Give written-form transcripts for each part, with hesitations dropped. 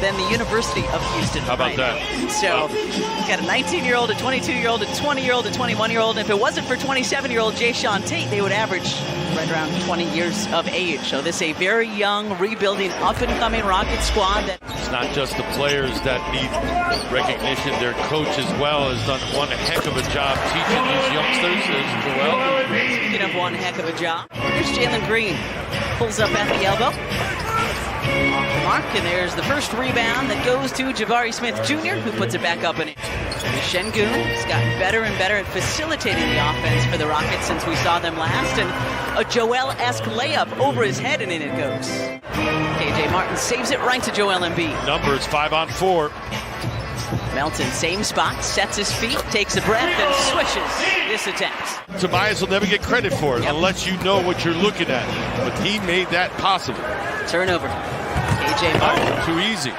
than the University of Houston. How about that? So you got a 19-year-old, a 22-year-old, a 20-year-old, a 21-year-old. If it wasn't for 27-year-old Jae'Sean Tate, they would average right around 20 years of age. So this is a very young, rebuilding, up-and-coming Rocket squad. It's not just the players that need recognition. Their coach as well has done one heck of a job teaching these youngsters as well. Speaking of one heck of a job, here's Jalen Green. Pulls up at the elbow. Off the mark, and there's the first rebound that goes to Jabari Smith Jr., who puts it back up in it. Şengün has gotten better and better at facilitating the offense for the Rockets since we saw them last, and a Joel-esque layup over his head, and in it goes. KJ Martin saves it right to Joel Embiid. Numbers 5 on 4. Melton, same spot, sets his feet, takes a breath, and swishes this attempt. Tobias will never get credit for it unless you know what you're looking at. But he made that possible. Turnover. KJ Martin. Too easy.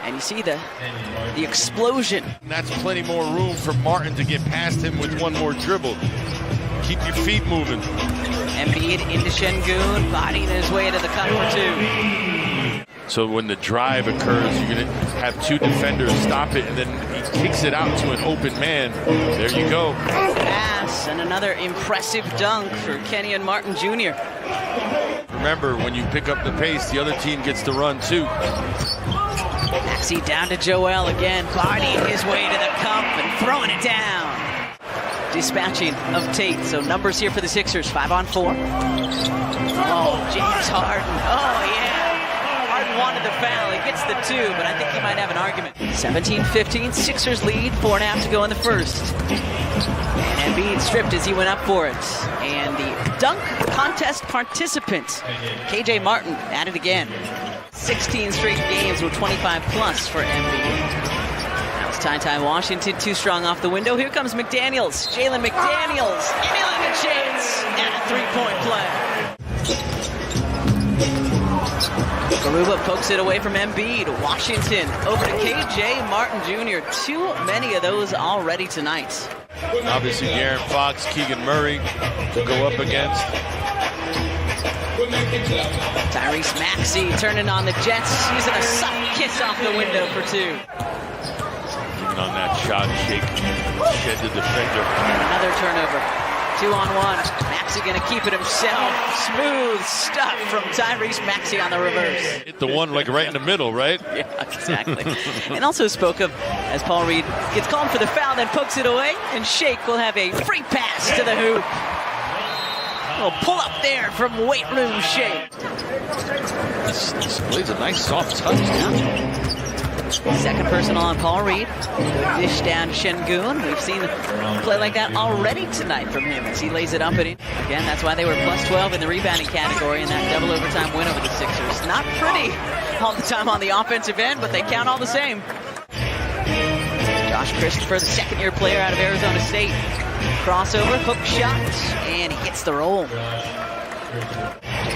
And you see the explosion. And that's plenty more room for Martin to get past him with one more dribble. Keep your feet moving. Embiid into Şengün, bodying his way to the cup for two. So when the drive occurs, you're going to have two defenders stop it, and then he kicks it out to an open man. There you go. Pass, and another impressive dunk for Kenyon Martin Jr. Remember, when you pick up the pace, the other team gets to run too. Maxey down to Joel again, bodying his way to the cup and throwing it down. Dispatching of Tate, so numbers here for the Sixers, 5 on 4. Oh, James Harden, oh yeah. Harden wanted the foul, he gets the 2, but I think he might have an argument. 17-15, Sixers lead, 4.5 to go in the first. And Embiid stripped as he went up for it. And the dunk contest participant, KJ Martin, at it again. 16 straight games with 25 plus for Embiid. Ty Washington, too strong off the window. Here comes McDaniels. Jalen McDaniels, feeling a chance at a three-point play. Garuba pokes it away from Embiid. Washington over to KJ Martin Jr. Too many of those already tonight. Obviously, De'Aaron Fox, Keegan Murray to go up against. Tyrese Maxey turning on the Jets, using a soft kiss off the window for 2. On that shot, shake, shed the defender. Another turnover. 2 on 1. Maxey gonna keep it himself. Smooth stuff from Tyrese Maxey on the reverse. Hit the one like right in the middle, right? Yeah, exactly. And also spoke of, as Paul Reed gets called for the foul, then pokes it away, and Shake will have a free pass to the hoop. We'll pull up there from weight room Shake. Displays a nice soft touch now. Second personal on Paul Reed. Dish down Şengün. We've seen a play like that already tonight from him as he lays it up at it. Again, that's why they were plus 12 in the rebounding category in that double overtime win over the Sixers. Not pretty all the time on the offensive end, but they count all the same. Josh Christopher, the second-year player out of Arizona State. Crossover, hook shot, and he gets the roll.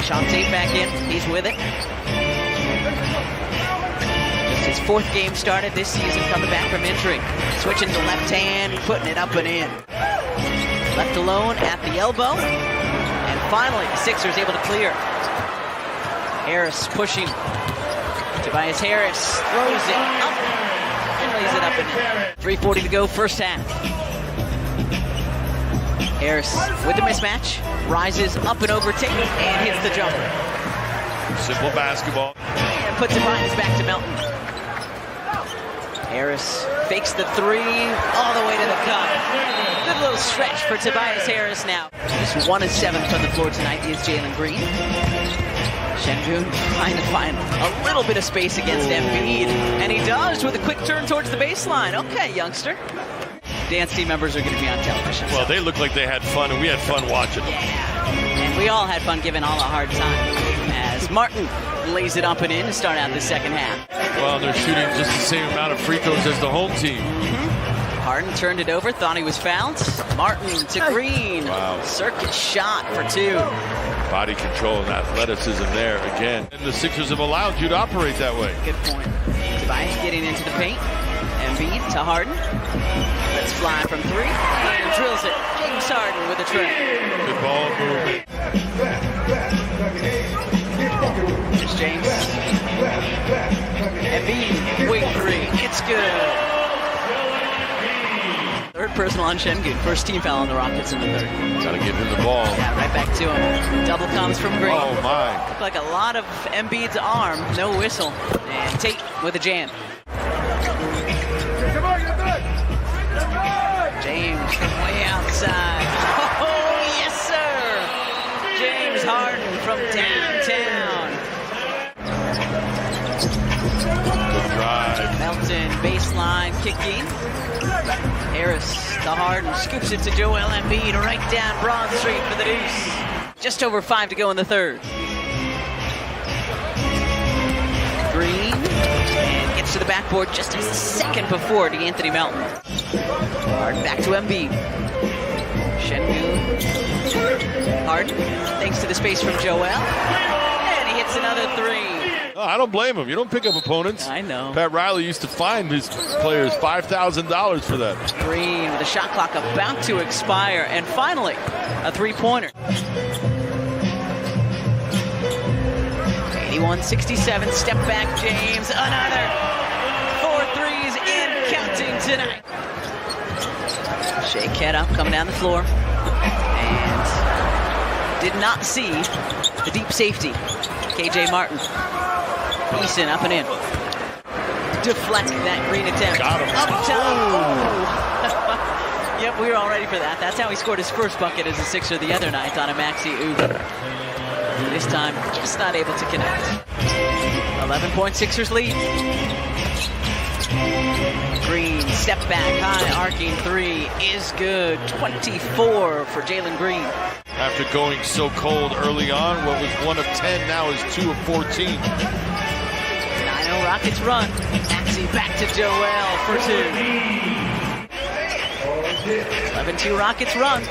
Jae'Sean Tate back in. He's with it. His 4th game started this season, coming back from injury. Switching to left hand, putting it up and in. Left alone at the elbow. And finally, the Sixers able to clear. Harris pushing. Tobias Harris throws it up and lays it up and in. 3:40 to go, first half. Harris with the mismatch, rises up and over Tate and hits the jumper. Simple basketball. And puts it behind his back to Melton. Harris fakes the 3 all the way to the cup. Good little stretch for Tobias Harris now. Just 1 of 7 from the floor tonight is Jalen Green. Şengün trying to find a little bit of space against Embiid. And he does with a quick turn towards the baseline. Okay, youngster. Dance team members are going to be on television. Well, they look like they had fun, and we had fun watching them. Yeah, and we all had fun giving all a hard time. As Martin lays it up and in to start out the second half. Well, they're shooting just the same amount of free throws as the home team. Harden turned it over, thought he was fouled. Martin to Green. Wow. Circuit shot for 2. Body control and athleticism there again. And the Sixers have allowed you to operate that way. Good point. Tobias getting into the paint. Embiid to Harden. Let's fly from 3 and drills it. James Harden with a tray. Good ball movement. Here's James. Embiid good. Third personal on Şengün. First team foul on the Rockets in the third. Gotta give him the ball. Yeah, right back to him. Double comes from Green. Oh, my. Looked like a lot of Embiid's arm. No whistle. And Tate with a jam. James from way outside. Oh, yes, sir. James Harden from downtown. Good drive. Melton, baseline, kicking. Harris to Harden, scoops it to Joel Embiid, right down Broad Street for the deuce. Just over 5 to go in the third. Green, and gets to the backboard just a second before to Anthony Melton. Harden back to Embiid. Şengün. Harden, thanks to the space from Joel. And he hits another three. Oh, I don't blame him. You don't pick up opponents. I know. Pat Riley used to fine his players $5,000 for that. Green with the shot clock about to expire. And finally, a three-pointer. 81-67, step back James. Another 4 threes and counting tonight. Shake head up, coming down the floor. And did not see the deep safety. KJ Martin. Eason up and in. Deflect that Green attempt. Got him. Up top. Yep, we were all ready for that. That's how he scored his first bucket as a Sixer the other night on a Maxi Uber. This time, just not able to connect. 11-point Sixers lead. Green, step back, high, arcing three is good. 24 for Jalen Green. After going so cold early on, what was 1 of 10 now is 2 of 14. 9-0 Rockets run. Maxey back to Joel for 2. 11-2 Rockets run.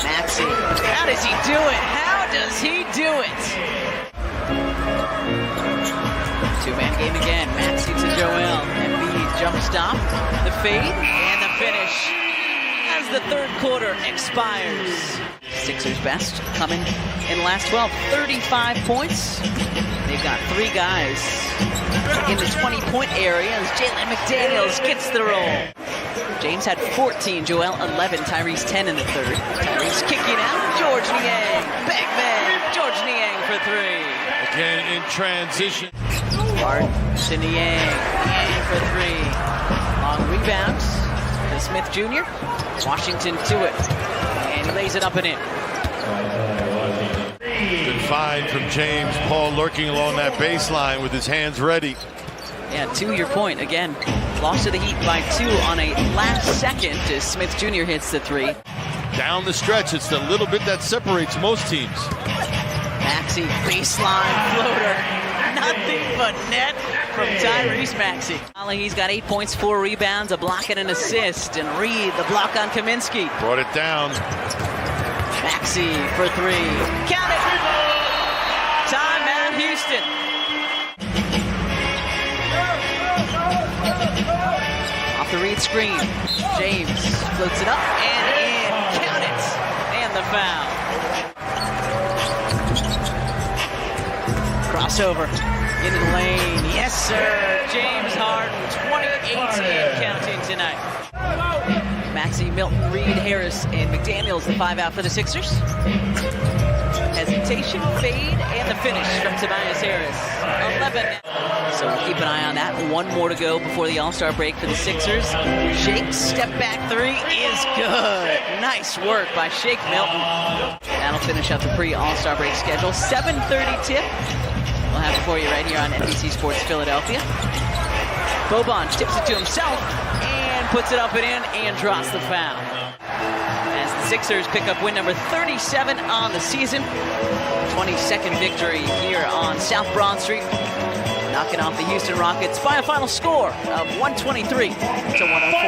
Maxey, how does he do it? How does he do it? Two-man game again. Maxey to Joel. Embiid jump stop. The fade and the finish as the third quarter expires. Sixers best coming in the last 12. 35 points. They've got 3 guys in the 20-point area as Jalen McDaniels gets the roll. James had 14, Joel 11, Tyrese 10 in the third. Tyrese kicking out, George Niang. Big man, George Niang for 3. Again in transition. Harden to Niang. Niang for 3. Long rebounds to Smith Jr. Washington to it. And he lays it up and in. Good find from James. Paul lurking along that baseline with his hands ready. Yeah, to your point, again, lost to the Heat by 2 on a last second as Smith Jr. hits the 3. Down the stretch, it's the little bit that separates most teams. Maxey, baseline floater. Nothing but net from Tyrese Maxey. He's got 8 points, 4 rebounds, a block and an assist. And Reed, the block on Kaminsky. Brought it down. Maxey for 3. Count it! Timeout, Houston. Off the Reed screen. James floats it up and in. Count it! And the foul. Crossover into the lane. Yes, sir. James Harden, 28 and counting tonight. Maxey, Milton, Reed, Harris, and McDaniels, the 5 out for the Sixers. Hesitation, fade, and the finish from Tobias Harris. 11. So we'll keep an eye on that. 1 more to go before the All-Star break for the Sixers. Shake, step back 3 is good. Nice work by Shake Milton. That'll finish up the pre-All-Star break schedule. 7:30 tip. We'll have it for you right here on NBC Sports Philadelphia. Boban tips it to himself and puts it up and in and draws the foul. As the Sixers pick up win number 37 on the season. 22nd victory here on South Broad Street. Knocking off the Houston Rockets by a final score of 123 to 104.